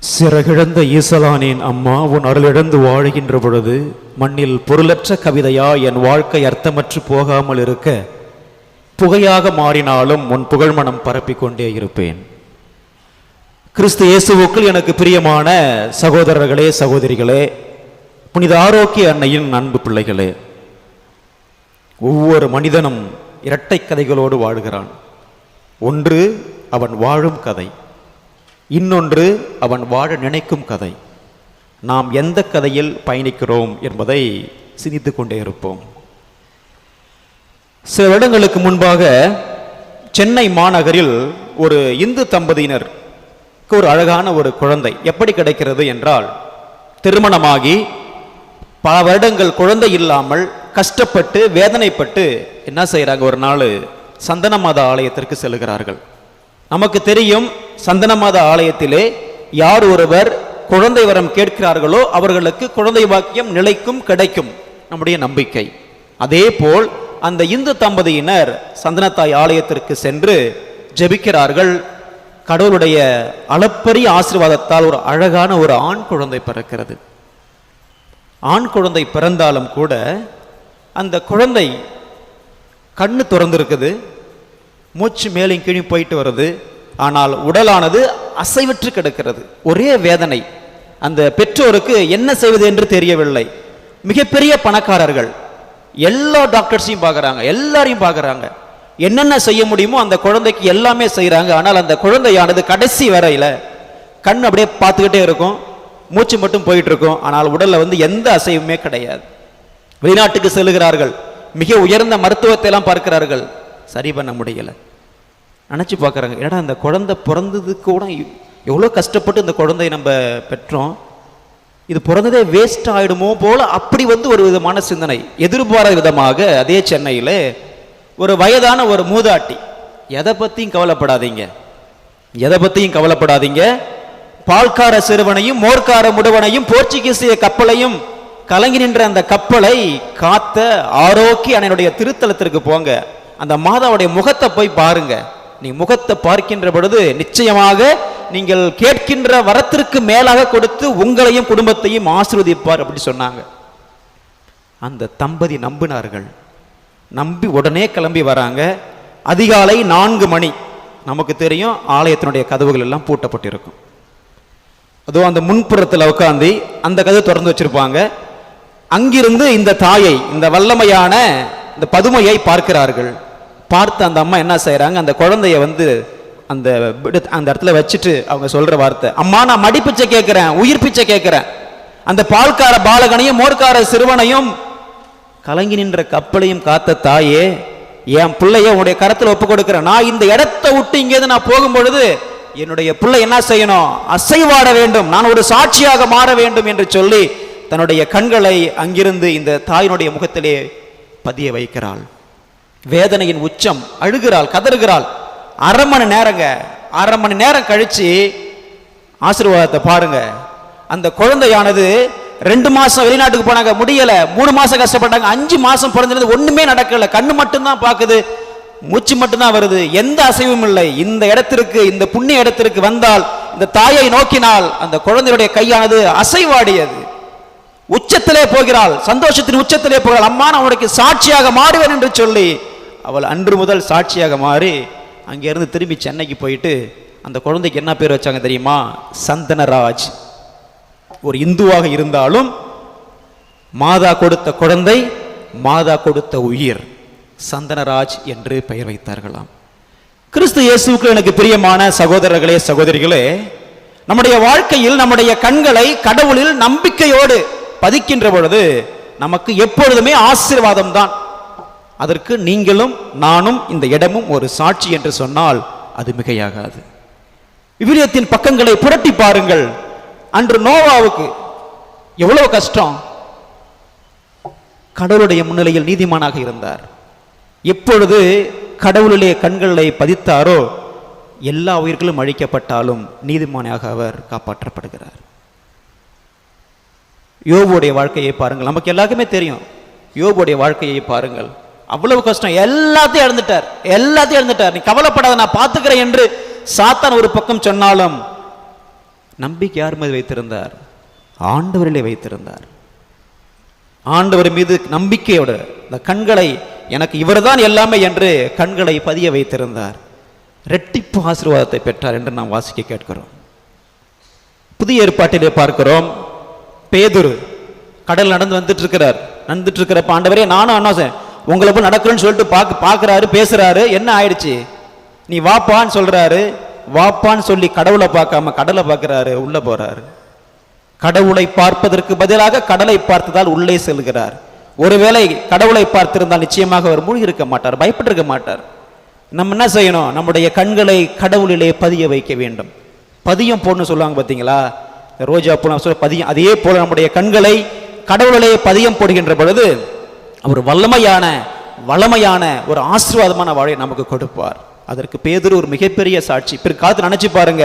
சிறகிழந்த ஈசலானின் அம்மா உன் அருளிழந்து வாழுகின்ற பொழுது மண்ணில் பொருளற்ற கவிதையா என் வாழ்க்கை அர்த்தமற்று போகாமல் இருக்க புகையாக மாறினாலும் உன் புகழ்மனம் பரப்பிக்கொண்டே இருப்பேன். கிறிஸ்து இயேசுவுக்குள் எனக்கு பிரியமான சகோதரர்களே, சகோதரிகளே, புனித ஆரோக்கிய அன்னையின் அன்பு பிள்ளைகளே, ஒவ்வொரு மனிதனும் இரட்டை கதைகளோடு வாழுகிறான். ஒன்று அவன் வாழும் கதை, இன்னொன்று அவன் வாழ நினைக்கும் கதை. நாம் எந்த கதையில் பயணிக்கிறோம் என்பதை சிந்தித்து கொண்டே இருப்போம். சில வருடங்களுக்கு முன்பாக சென்னை மாநகரில் ஒரு இந்து தம்பதியினருக்கு ஒரு அழகான ஒரு குழந்தை எப்படி கிடைக்கிறது என்றால், திருமணமாகி பல வருடங்கள் குழந்தை இல்லாமல் கஷ்டப்பட்டு வேதனைப்பட்டு என்ன செய்கிறாங்க, ஒரு நாள் சந்தனமாதா ஆலயத்திற்கு செல்கிறார்கள். நமக்கு தெரியும், சந்தனமாத ஆலயத்திலே யார் ஒருவர் குழந்தை வரம் கேட்கிறார்களோ அவர்களுக்கு குழந்தை பாக்கியம் நிலைக்கும், கிடைக்கும், நம்முடைய நம்பிக்கை. அதே போல் அந்த இந்து தம்பதியினர் சந்தனத்தாய் ஆலயத்திற்கு சென்று ஜெபிக்கிறார்கள். கடவுளுடைய அளப்பரிய ஆசீர்வாதத்தால் ஒரு அழகான ஒரு ஆண் குழந்தை பிறக்கிறது. ஆண் குழந்தை பிறந்தாலும் கூட அந்த குழந்தை கண்ணு திறந்திருக்குது, மூச்சு மேலும் கீழே போயிட்டு வருது. ஆனால் உடலானது அசைவற்று கிடக்கிறது. ஒரே வேதனை. அந்த பெற்றோருக்கு என்ன செய்வது என்று தெரியவில்லை. மிகப்பெரிய பணக்காரர்கள், எல்லா டாக்டர்ஸையும் பார்க்குறாங்க, எல்லாரையும் பார்க்குறாங்க, என்னென்ன செய்ய முடியுமோ அந்த குழந்தைக்கு எல்லாமே செய்கிறாங்க. ஆனால் அந்த குழந்தையானது கடைசி வரையில் கண் அப்படியே பார்த்துக்கிட்டே இருக்கும், மூச்சு மட்டும் போயிட்டு இருக்கும். ஆனால் உடலில் எந்த அசைவுமே கிடையாது. வெளிநாட்டுக்கு செல்கிறார்கள், மிக உயர்ந்த மருத்துவத்தை எல்லாம் பார்க்கிறார்கள், சரி பண்ண முடியலை. நினச்சி பார்க்குறாங்க, ஏன்னா அந்த குழந்தை பிறந்ததுக்கு கூட எவ்வளோ கஷ்டப்பட்டு இந்த குழந்தையை நம்ம பெற்றோம், இது பிறந்ததே வேஸ்ட் ஆகிடுமோ போல் அப்படி ஒரு விதமான சிந்தனை. எதிர்பாராத விதமாக அதே சென்னையில் ஒரு வயதான ஒரு மூதாட்டி, எதை பற்றியும் கவலைப்படாதீங்க, எதை பற்றியும் கவலைப்படாதீங்க, பால்கார சிறுவனையும் மோர்க்கார முடுவனையும் போர்ச்சுகீசிய கப்பலையும் கலங்கி நின்ற அந்த கப்பலை காத்த ஆரோக்கிய அன்னையுடைய திருத்தலத்திற்கு போங்க, அந்த மாதாவுடைய முகத்தை போய் பாருங்க. நீ முகத்தை பார்க்கின்ற பொழுது நிச்சயமாக நீங்கள் கேட்கின்ற வரத்திற்கு மேலாக கொடுத்து உங்களையும் குடும்பத்தையும் ஆசீர்வதிப்பார் அப்படி சொன்னாங்க. அந்த தம்பதி நம்பினார்கள். நம்பி உடனே கிளம்பி வராங்க. அதிகாலை 4 மணி. நமக்கு தெரியும், ஆலயத்தினுடைய கதவுகள் எல்லாம் பூட்டப்பட்டிருக்கும். அதுவும் அந்த முன்புறத்தில் உட்காந்து அந்த கதவு திறந்து வச்சிருப்பாங்க. அங்கிருந்து இந்த தாயை, இந்த வல்லமையான இந்த பதுமையை பார்க்கிறார்கள். பார்த்து அந்த அம்மா என்ன செய்யறாங்க, அந்த குழந்தைய அந்த இடத்துல வச்சுட்டு அவங்க சொல்ற வார்த்தை, அம்மா நான் மடி பிச்சை கேட்கிறேன், உயிர் பிச்சை கேட்கிறேன். அந்த பால்கார பாலகனையும் மோர்க்கார சிறுவனையும் கலங்கி நின்ற கப்பலையும் காத்த தாயே, என் பிள்ளைய உன்னுடைய கரத்தில் ஒப்பு கொடுக்கிறேன். நான் இந்த இடத்தை விட்டு இங்கேருந்து நான் போகும் பொழுது என்னுடைய பிள்ளை என்ன செய்யணும், அசைவாட வேண்டும், நான் ஒரு சாட்சியாக மாற வேண்டும் என்று சொல்லி தன்னுடைய கண்களை அங்கிருந்து இந்த தாயினுடைய முகத்திலே பதிய வைக்கிறாள். வேதனையின் உச்சம், அழுகிறாள், கதறுகிறாள். 1/2 மணி நேரங்க, 1/2 மணி நேரம் கழிச்சு ஆசீர்வாதத்தை பாருங்க. அந்த குழந்தையானது 2 மாசம் வெளிநாட்டுக்கு போனாங்க, முடியல. 3 மாசம் கஷ்டப்பட்டாங்க. 5 மாசம் பிறந்தது, ஒண்ணுமே நடக்கல. கண்ணு மட்டும்தான் பார்க்குது, மூச்சு மட்டும்தான் வருது, எந்த அசைவும் இல்லை. இந்த இடத்திற்கு, இந்த புண்ணிய இடத்திற்கு வந்தால், இந்த தாயை நோக்கினால் அந்த குழந்தையுடைய கையானது அசைவாடியது. உச்சத்திலே போகிறாள், சந்தோஷத்தின் உச்சத்திலே போகிறாள். அம்மா நான் உனக்கு சாட்சியாக மாறுவேன் என்று சொல்லி அவள் அன்று முதல் சாட்சியாக மாறி அங்கிருந்து திரும்பி சென்னைக்கு போயிட்டு அந்த குழந்தைக்கு என்ன பேர் வச்சாங்க தெரியுமா? சந்தனராஜ். ஒரு இந்துவாக இருந்தாலும் மாதா கொடுத்த குழந்தை, மாதா கொடுத்த உயிர், சந்தனராஜ் என்று பெயர் வைத்தார்களாம். கிறிஸ்து இயேசுவுக்கு எனக்கு பிரியமான சகோதரர்களே, சகோதரிகளே, நம்முடைய வாழ்க்கையில் நம்முடைய கண்களை கடவுளில் நம்பிக்கையோடு பதிக்கின்ற பொழுது நமக்கு எப்பொழுதுமே ஆசீர்வாதம் தான். அதற்கு நீங்களும் நானும் இந்த இடமும் ஒரு சாட்சி என்று சொன்னால் அது மிகையாகாது. விவிலியத்தின் பக்கங்களை புரட்டி பாருங்கள். அன்று நோவாவுக்கு எவ்வளவு கஷ்டம். கடவுளுடைய முன்னிலையில் நீதிமானாக இருந்தார். எப்பொழுது கடவுளிலே கண்களை பதித்தாரோ எல்லா உயிர்களும் அழிக்கப்பட்டாலும் நீதிமானாக அவர் காப்பாற்றப்படுகிறார். யோபுடைய வாழ்க்கையை பாருங்கள், நமக்கு எல்லாருக்குமே தெரியும். யோபுடைய வாழ்க்கையை பாருங்கள், அவ்வளவு கஷ்டம், எல்லாத்தையும் இழந்துட்டார். நீ கவலைப்படாத, நான் பார்த்துக்கிறேன் என்று சாத்தான் ஒரு பக்கம் சொன்னாலும் நம்பிக்கை யார் மீது வைத்திருந்தார்? ஆண்டவரிலே வைத்திருந்தார். ஆண்டவர் மீது நம்பிக்கையோட இந்த கண்களை, எனக்கு இவர்தான் எல்லாமே என்று கண்களை பதிய வைத்திருந்தார். இரட்டிப்பு ஆசீர்வாதத்தை பெற்றார் என்று நாம் வாசிக்க கேட்கிறோம். புதிய ஏற்பாட்டிலே பார்க்கிறோம், பேதுரு கடல் நடந்துட்டு இருக்கிறப்ப, ஆண்டவரே நானும் அண்ணா உங்களை போய் நடக்கிறேன்னு சொல்லிட்டு பார்க்குறாரு, பேசுறாரு. என்ன ஆயிடுச்சு? நீ வாப்பான்னு சொல்றாரு. வாப்பான்னு சொல்லி கடவுளை பார்க்காம கடலை பார்க்கிறாரு, உள்ள போறாரு. கடவுளை பார்ப்பதற்கு பதிலாக கடலை பார்த்ததால் உள்ளே செல்கிறார். ஒருவேளை கடவுளை பார்த்திருந்தால் நிச்சயமாக அவர் மூழ்கி இருக்க மாட்டார், பயப்பட்டிருக்க மாட்டார். நம்ம என்ன செய்யணும்? நம்முடைய கண்களை கடவுளிலே பதிய வைக்க வேண்டும். பதியம் போடணும்னு சொல்லுவாங்க பார்த்தீங்களா, ரோஜா பூ சொல்ல பதியம். அதே போல நம்முடைய கண்களை கடவுளிலே பதியம் போடுகின்ற பொழுது அவர் வல்லமையான ஒரு ஆசீர்வாதமான வாழ்வை நமக்கு கொடுப்பார். அதற்கு பேதுரு ஒரு மிகப்பெரிய சாட்சி. பிற்காலத்தில் நினைச்சு பாருங்க,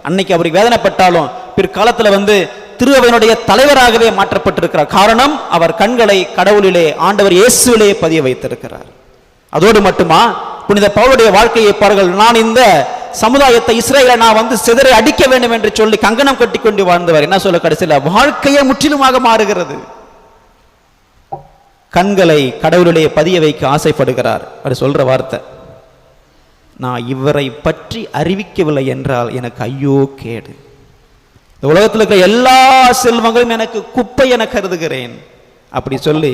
அன்னைக்கு அவருக்கு வேதனைப்பட்டாலும் பிற்காலத்தில் திருவையினுடைய தலைவராகவே மாற்றப்பட்டிருக்கிறார். காரணம், அவர் கண்களை கடவுளிலே, ஆண்டவர் இயேசுவிலே பதிய வைத்திருக்கிறார். அதோடு மட்டுமா, புனித பவுலுடைய வாழ்க்கையை பாருங்கள். நான் இந்த சமுதாயத்தை, இஸ்ரேலை நான் சிதறை அடிக்க வேண்டும் என்று சொல்லி கங்கணம் கட்டி கொண்டு வாழ்ந்தவர். என்ன சொல்ல கடைசியில் வாழ்க்கையே முற்றிலுமாக மாறுகிறது. கண்களை கடவுளிலே பதிய வைக்க ஆசைப்படுகிறார். அவர் சொல்ற வார்த்தை, நான் இவரை பற்றி அறிவிக்கவில்லை என்றால் எனக்கு ஐயோ கேடு. இந்த உலகத்தில் இருக்கிற எல்லா செல்வங்களும் எனக்கு குப்பை என கருதுகிறேன். அப்படி சொல்லி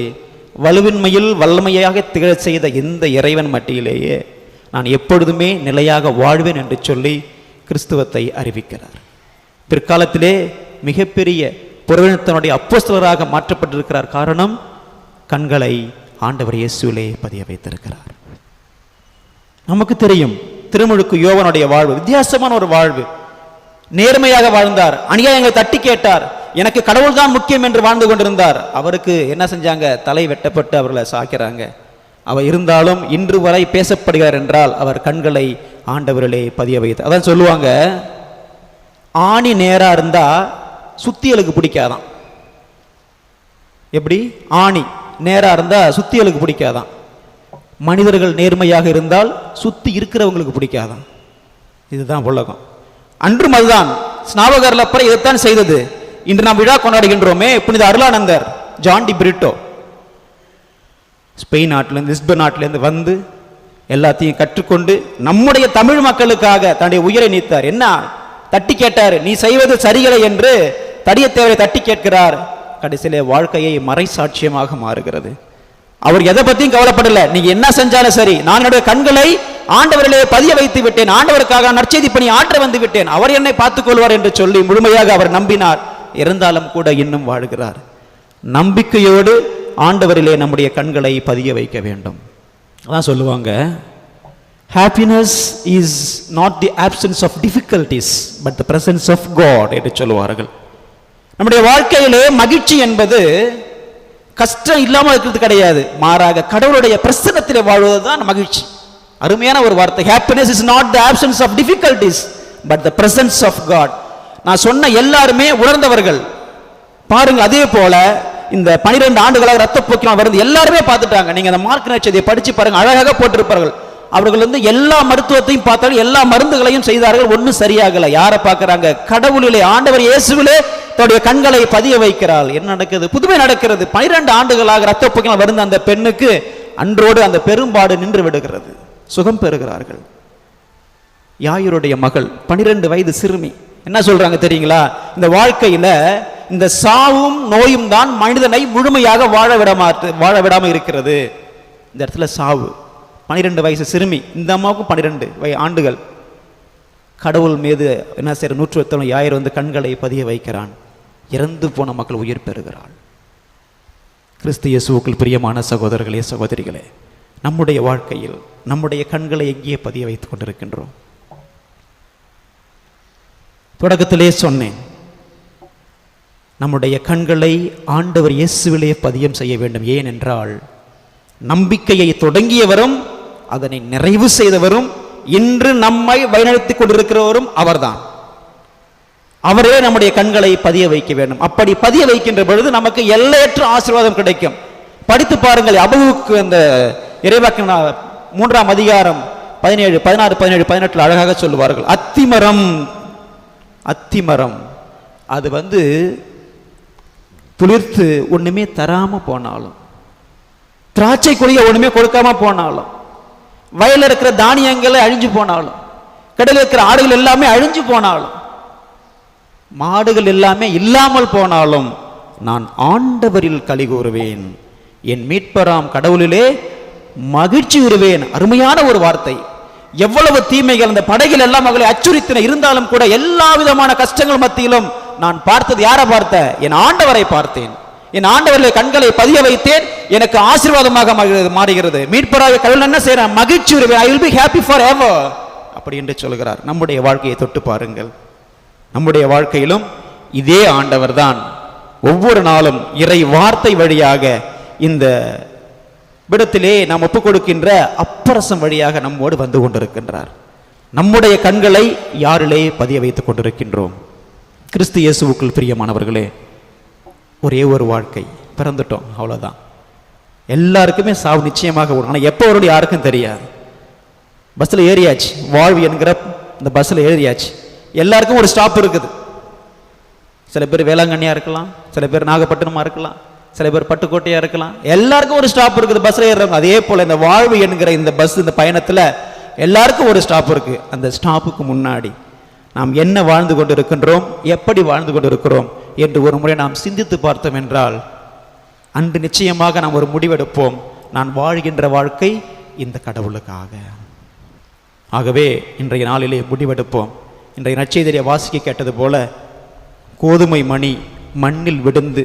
வலுவின்மையில் வல்லமையாக திகழ செய்த இந்த இறைவன் மட்டியிலேயே நான் எப்பொழுதுமே நிலையாக வாழ்வேன் என்று சொல்லி கிறிஸ்துவத்தை அறிவிக்கிறார். பிற்காலத்திலே மிகப்பெரிய புறவினத்தினுடைய அப்போஸ்தலராக மாற்றப்பட்டிருக்கிறார். காரணம், கண்களை ஆண்டவர் இயேசுவிலே பதிய வைத்திருக்கிறார். நமக்கு தெரியும், திருமுழுக்கு யோவானுடைய வாழ்வு வித்தியாசமான ஒரு வாழ்வு. நேர்மையாக வாழ்ந்தார், அநியாயங்களை தட்டி கேட்டார், எனக்கு கடவுள் தான் முக்கியம் என்று வாழ்ந்து கொண்டிருந்தார். அவருக்கு என்ன செஞ்சாங்க? தலை வெட்டப்பட்டு அவர்களை சாக்கிறாங்க. அவர் இருந்தாலும் இன்று வரை பேசப்படுகிறார் என்றால் அவர் கண்களை ஆண்டவரிலே பதிய வைத்தார். அதான் சொல்லுவாங்க, ஆணி நேரா இருந்தா சுத்தியலுக்கு பிடிக்காதான். எப்படி? ஆணி நேரா இருந்தா சுத்தியலுக்கு பிடிக்காதான். மனிதர்கள் நேர்மையாக இருந்தால் சுத்தி இருக்கிறவங்களுக்கு பிடிக்காதான். இதுதான் உலகம். அன்றும் அதுதான். ஸ்நாபகர்ல அப்புறம் இதைத்தான் செய்தது. இன்று நாம் விழா கொண்டாடுகின்றோமே, புனித Arulanandar John de Britto Spain நாட்டிலேருந்து, லிஸ்பன் நாட்டிலேருந்து எல்லாத்தையும் கற்றுக்கொண்டு நம்முடைய தமிழ் மக்களுக்காக தன்னுடைய உயிரை நீத்தார். என்ன தட்டி கேட்டார்? நீ செய்வது சரிகளை என்று தடியத்தேவரை தட்டி கேட்கிறார். கடைசியிலே வாழ்க்கையை மறை சாட்சியமாக மாறுகிறது. அவர் எதை பத்தியும் கவலைப்படல. நீங்க என்ன செஞ்சாலும் சரி, நான் என்னுடைய கண்களை ஆண்டவரிலே பதிய வைத்து விட்டேன், ஆண்டவருக்காக நற்செய்தி பணி ஆற்ற வந்து விட்டேன், அவர் என்னை பார்த்துக் கொள்வார் என்று சொல்லி முழுமையாக அவர் நம்பினார். இருந்தாலும் கூட இன்னும் வாழ்கிறார். நம்பிக்கையோடு ஆண்டவரிலே நம்முடைய கண்களை பதிய வைக்க வேண்டும். அதான் சொல்லுவாங்க, happiness is not the absence of difficulties but the presence of God என்று சொல்லுவார்கள். நம்முடைய வாழ்க்கையிலே மகிழ்ச்சி என்பது கஷ்டம் இல்லாமல் இருக்கிறது கிடையாது, மாறாக கடவுளுடைய பிரசன்னத்திலே வாழ்வதுதான் மகிழ்ச்சி. அருமையான ஒரு வார்த்தை. happiness is not the absence of difficulties but the presence of God. நான் சொன்ன எல்லாருமே உணர்ந்தவர்கள் பாருங்க. அதே போல இந்த 12 ஆண்டுகளாக ரத்தப்போக்கினால் வருது எல்லாருமே பார்த்துட்டாங்க. நீங்க அந்த மார்க் நற்செய்தியை படிச்சு பாருங்க, அழகாக போட்டிருப்பார்கள். அவர்கள் எல்லா மருத்துவத்தையும் பார்த்தாலும் எல்லா மருந்துகளையும் செய்தார்கள், ஒன்றும் சரியாகல. யாரை பார்க்கறாங்க? கடவுளிலே, ஆண்டவர் இயேசுவிலே தன்னுடைய கண்களை பதிய வைக்கிறாள். என்ன நடக்குது? புதுமை நடக்கிறது. 12 ஆண்டுகளாக ரத்தப்போக்கினால் வருந்த அந்த பெண்ணுக்கு அன்றோடு அந்த பெரும்பாடு நின்று விடுகிறது, சுகம் பெறுகிறார்கள். யாயிருடைய மகள் 12 வயது சிறுமி என்ன சொல்றாங்க தெரியுங்களா? இந்த வாழ்க்கையில இந்த சாவும் நோயும் தான் மனிதனை முழுமையாக வாழ விடாம இருக்கிறது. இந்த இடத்துல சாவு. 12 வயசு சிறுமி, இந்த அம்மாவுக்கும் 12 ஆண்டுகள். கடவுள் மீது என்ன செய்யற? 120 யாயிரம் கண்களை பதிய வைக்கிறான். இறந்து போன மக்கள் உயிர் பெறுகிறாள். கிறிஸ்து இயேசுவுக்குள் பிரியமான சகோதரர்களே, சகோதரிகளே, நம்முடைய வாழ்க்கையில் நம்முடைய கண்களை எங்கே பதிய வைத்துக் கொண்டிருக்கின்றோம்? தொடக்கத்திலே சொன்னேன், நம்முடைய கண்களை ஆண்டவர் இயேசுவிலே பதியம் செய்ய வேண்டும். ஏனென்றால் நம்பிக்கையை தொடங்கியவரும் அதனை நிறைவு செய்தவரும் இன்று நம்மை வழிநடத்திக் கொண்டிருக்கிறவரும் அவர்தான். அவரே நம்முடைய கண்களை பதிய வைக்க வேண்டும். அப்படி பதிய வைக்கின்ற பொழுது நமக்கு எல்லையற்ற ஆசீர்வாதம் கிடைக்கும். படித்து பாருங்கள், அபகுக்கு அந்த இறைவாக்கின் 3ஆம் அதிகாரம் 17, 16, 17, 18 அழகாக சொல்லுவார்கள். அத்திமரம் அது துளிர்த்து ஒண்ணுமே தராம போனாலும், திராட்சை கொடியை ஒண்ணுமே கொடுக்காம போனாலும், வயலில் இருக்கிற தானியங்களை அழிஞ்சு போனாலும், கடலில் இருக்கிற ஆடுகள் எல்லாமே அழிஞ்சு போனாலும், மாடுகள் எல்லாமே இல்லாமல் போனாலும், நான் ஆண்டவரில் களி கூறுவேன், என் மீட்பராம் கடவுளிலே மகிழ்ச்சி உறுவேன். அருமையான ஒரு வார்த்தை. எவ்வளவு தீமைகள் அந்த படகில் எல்லாம் மகளை அச்சுறுத்தின இருந்தாலும் கூட, எல்லா விதமான கஷ்டங்கள் மத்தியிலும் நான் பார்த்தது யாரை பார்த்தேன்? என் ஆண்டவரை பார்த்தேன். என் ஆண்டவருடைய கண்களை பதிய வைத்தேன். எனக்கு ஆசீர்வாதமாக மாறுகிறது. மீட்பராக கடவுள் என்ன செய்யறார்? மகிழ்ச்சி உறுவேன். I will be happy forever அப்படி என்று சொல்கிறார். நம்முடைய வாழ்க்கையை தொட்டு பாருங்கள். நம்முடைய வாழ்க்கையிலும் இதே ஆண்டவர் தான் ஒவ்வொரு நாளும் இறை வார்த்தை வழியாக இந்த விடத்திலே நாம் ஒப்புக் கொடுக்கின்ற அப்பரசம் வழியாக நம்மோடு வந்து கொண்டிருக்கின்றார். நம்முடைய கண்களை யாரிலே பதிய வைத்துக் கொண்டிருக்கின்றோம்? கிறிஸ்து இயேசுவுக்குள் பிரியமானவர்களே, ஒரே ஒரு வாழ்க்கை, பிறந்துட்டோம், அவ்வளவுதான். எல்லாருக்குமே சாவு நிச்சயமாக வரும். ஆனால் எப்போ வரும்னு யாருக்கும் தெரியாது. பஸ்ஸில் ஏறியாச்சு, வாழ்வு என்கிற இந்த பஸ்ஸில் ஏறியாச்சு. எல்லாருக்கும் ஒரு ஸ்டாப் இருக்குது. சில பேர் வேளாங்கண்ணியா இருக்கலாம், சில பேர் நாகப்பட்டினமா இருக்கலாம், சில பேர் பட்டுக்கோட்டையா இருக்கலாம். எல்லாருக்கும் ஒரு ஸ்டாப் இருக்குது பஸ்ல ஏறுறவங்க. அதே போல இந்த வாழ்வு என்கிற இந்த பஸ், இந்த பயணத்துல எல்லாருக்கும் ஒரு ஸ்டாப் இருக்கு. அந்த ஸ்டாப்புக்கு முன்னாடி நாம் என்ன வாழ்ந்து கொண்டு இருக்கின்றோம், எப்படி வாழ்ந்து கொண்டு இருக்கிறோம் என்று ஒரு முறை நாம் சிந்தித்து பார்த்தோம் என்றால், அன்று நிச்சயமாக நாம் ஒரு முடிவெடுப்போம். நான் வாழ்கின்ற வாழ்க்கை இந்த கடவுளுக்காக. ஆகவே இன்றைய நாளிலே முடிவெடுப்போம். இன்றைய நற்செய்தியை வாசிக்க கேட்டது போல, கோதுமை மணி மண்ணில் விழுந்து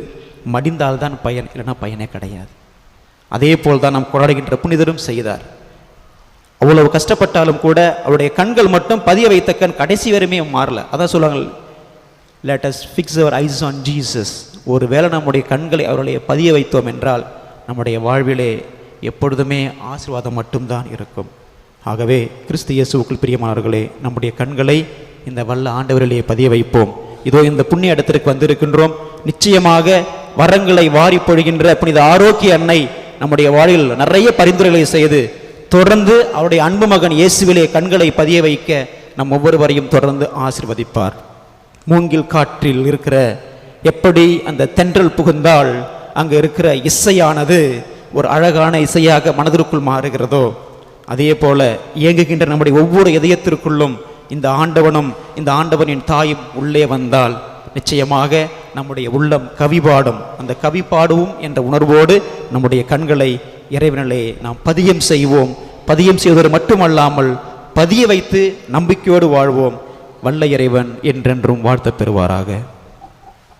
மடிந்தால்தான் பயன், இல்லைன்னா பயனே கிடையாது. அதே போல் தான் நாம் கொண்டாடுகின்ற புனிதரும் செய்தார். அவ்வளவு கஷ்டப்பட்டாலும் கூட அவருடைய கண்கள் மட்டும் பதிய வைத்த கண் கடைசி வரையுமே மாறல. அதான் சொல்லுவாங்க, let us fix our eyes on Jesus. ஒருவேளை நம்முடைய கண்களை அவருடைய பதிய வைத்தோம் என்றால் நம்முடைய வாழ்விலே எப்பொழுதுமே ஆசீர்வாதம் மட்டும்தான் இருக்கும். ஆகவே கிறிஸ்து இயேசுவுக்குள் பிரியமானவர்களே, நம்முடைய கண்களை இந்த வல்ல ஆண்டவரிலே பதிய வைப்போம். இதோ இந்த புண்ணிய இடத்திற்கு வந்திருக்கின்றோம். நிச்சயமாக வரங்களை வாரி பொழிகின்ற புனித ஆரோக்கிய அன்னை நம்முடைய வாழ்வில் நிறைய பரிந்துரைகளை செய்து தொடர்ந்து அவருடைய அன்பு மகன் இயேசுவிலே கண்களை பதிய வைக்க நம் ஒவ்வொருவரையும் தொடர்ந்து ஆசீர்வதிப்பார். மூங்கில் காற்றில் இருக்கிற எப்படி அந்த தென்றல் புகுந்தால் அங்கு இருக்கிற இசையானது ஒரு அழகான இசையாக மனதிற்குள் மாறுகிறதோ, அதே போல இயங்குகின்ற நம்முடைய ஒவ்வொரு இதயத்திற்குள்ளும் இந்த ஆண்டவனும் இந்த ஆண்டவனின் தாயும் உள்ளே வந்தால் நிச்சயமாக நம்முடைய உள்ளம் கவி பாடும். அந்த கவி பாடுவோம் என்ற உணர்வோடு நம்முடைய கண்களை இறைவனிலே நாம் பதியம் செய்வோம். பதியம் செய்வதோடு மட்டுமல்லாமல் பதிய வைத்து நம்பிக்கையோடு வாழ்வோம். வல்ல இறைவன் என்றென்றும் வாழ்த்த பெறுவாராக.